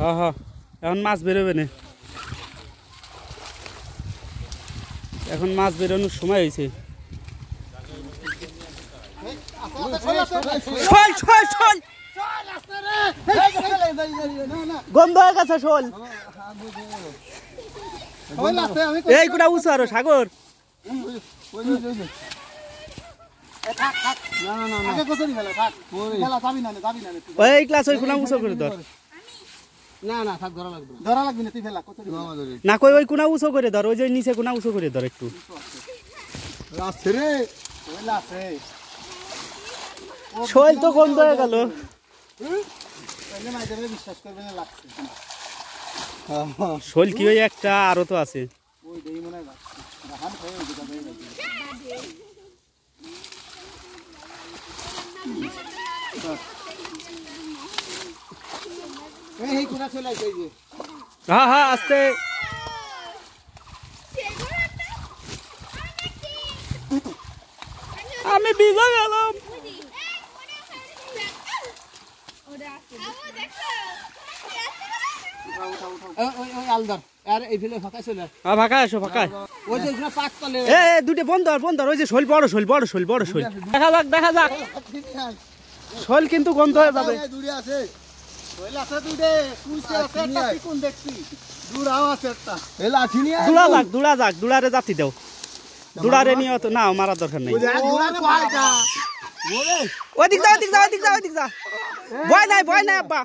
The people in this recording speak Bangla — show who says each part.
Speaker 1: হ্যাঁ হ্যাঁ এখন মাছ বেরোবে না, এখন মাছ বেরোনোর সময় হয়েছে। গন্ধ হয়ে গেছে শোল, এই কোটা উঁচু আরো সাগর। ওই ক্লাস ওই কোনা উঁচু করে ধর, না কই ওই কোনা উঁচু করে ধর, ওই যে নিচে কোনা উঁচু করে ধর একটু। শোল তো গন্ধ হয়ে গেল। শোল কি ওই একটা আরো তো আছে। হ্যাঁ হ্যাঁ আস্তে, আমি ভিজে গেলাম। ফাঁকা আসো ফাঁকা, দুটো বন্ধ বন্ধ, ওই যে শোল বড় শোল বড় শোল বড় শোল, দেখা যাক দেখা যাক। শোল কিন্তু গন্ধ হয়ে যাবে। দুড়া যাক দুড়ারে জাতি দাও, দুড়ারে নিয়ে তো না মারার দরকার নেই। ওদিক যা ওদিক যা ওদিক যা ওদিক যা, ভয় নাই আব্বা।